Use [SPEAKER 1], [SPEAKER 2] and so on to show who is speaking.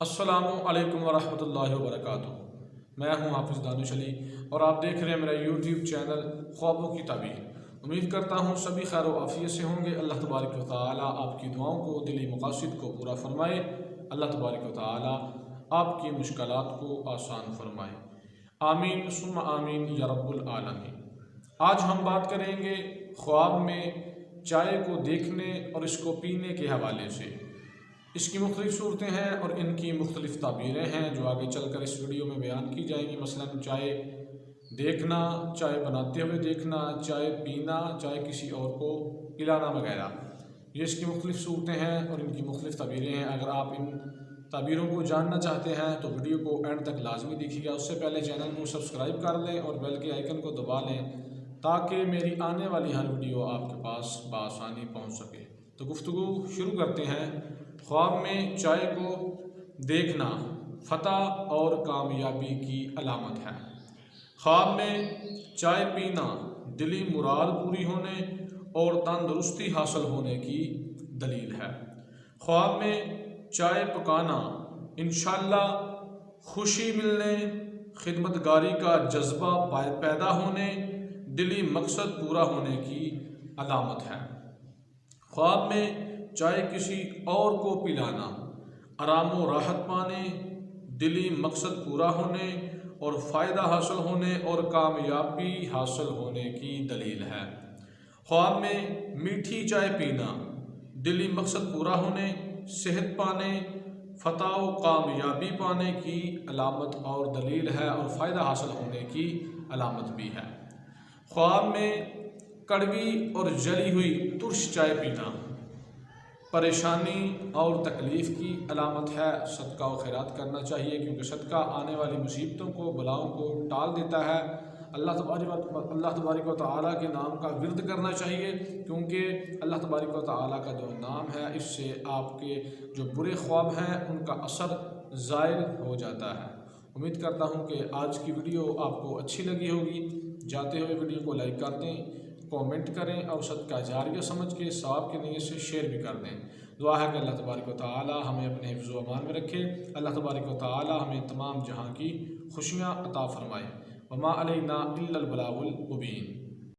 [SPEAKER 1] अस्सलामु अलैकुम वरहमतुल्लाहि वबरकातुहू। मैं हूं हाफिज़ दानिश अली और आप देख रहे हैं मेरा यूट्यूब चैनल ख्वाबों की ताबीर। उम्मीद करता हूं सभी खैर व आफियत से होंगे। अल्लाह तबारक व तआला आपकी दुआओं को, दिली मकासद को पूरा फरमाए। अल्लाह तबारक व तआला आपकी मुश्किलात को आसान फरमाए। आमीन सुम्मा आमीन या रब्बुल आलमीन। आज हम बात करेंगे ख्वाब में चाय को देखने और इसको पीने के हवाले से। इसकी मुख्तलिफ़ सूरतें हैं और इनकी मुख्तलिफ़ ताबीरें हैं जो आगे चलकर इस वीडियो में बयान की जाएंगी। मसलन चाय देखना, चाय बनाते हुए देखना, चाय पीना, चाय किसी और को पिलाना वगैरह, ये इसकी मुख्तलिफ़ सूरतें हैं और इनकी मुख्तलिफ़ ताबीरें हैं। अगर आप इन ताबीरों को जानना चाहते हैं तो वीडियो को एंड तक लाजमी देखिएगा। उससे पहले चैनल को सब्सक्राइब कर लें और बेल के आइकन को दबा लें ताकि मेरी आने वाली हर वीडियो आपके पास बआसानी पहुँच सके। तो गुफ्तगू शुरू करते हैं। ख्वाब में चाय को देखना फतह और कामयाबी की अलामत है। ख्वाब में चाय पीना दिली मुराद पूरी होने और तंदुरुस्ती हासिल होने की दलील है। ख्वाब में चाय पकाना इंशाअल्लाह खुशी मिलने, खिदमतगारी का जज्बा पैदा होने, दिली मकसद पूरा होने की अलामत है। ख्वाब में चाय किसी और को पिलाना आराम व राहत पाने, दिली मकसद पूरा होने और फ़ायदा हासिल होने और कामयाबी हासिल होने की दलील है। ख्वाब में मीठी चाय पीना दिली मकसद पूरा होने, सेहत पाने, फतह व कामयाबी पाने की अलामत और दलील है और फ़ायदा हासिल होने की अलामत भी है। ख्वाब में कड़वी और जली हुई तुर्श चाय पीना परेशानी और तकलीफ़ की अलामत है। सदका व खैरात करना चाहिए क्योंकि सदका आने वाली मुसीबतों को, बलाओं को टाल देता है। अल्लाह तबारक व तआला के नाम का विर्द करना चाहिए क्योंकि अल्लाह तबारक व तआला का जो नाम है इससे आपके जो बुरे ख्वाब हैं उनका असर ज़ायल हो जाता है। उम्मीद करता हूँ कि आज की वीडियो आपको अच्छी लगी होगी। जाते हुए वीडियो को लाइक कर दें, कमेंट करें और सदका जारिया समझ के सवाब के नीयत से शेयर भी कर दें। दुआ है कि अल्लाह तबारक व तआला हमें अपने हिफ्ज़ व अमान में रखे। अल्लाह तबारक व तआला हमें तमाम जहां की खुशियाँ अता फ़रमाए। वमा अलैना इल्लल बलागुल मुबीन।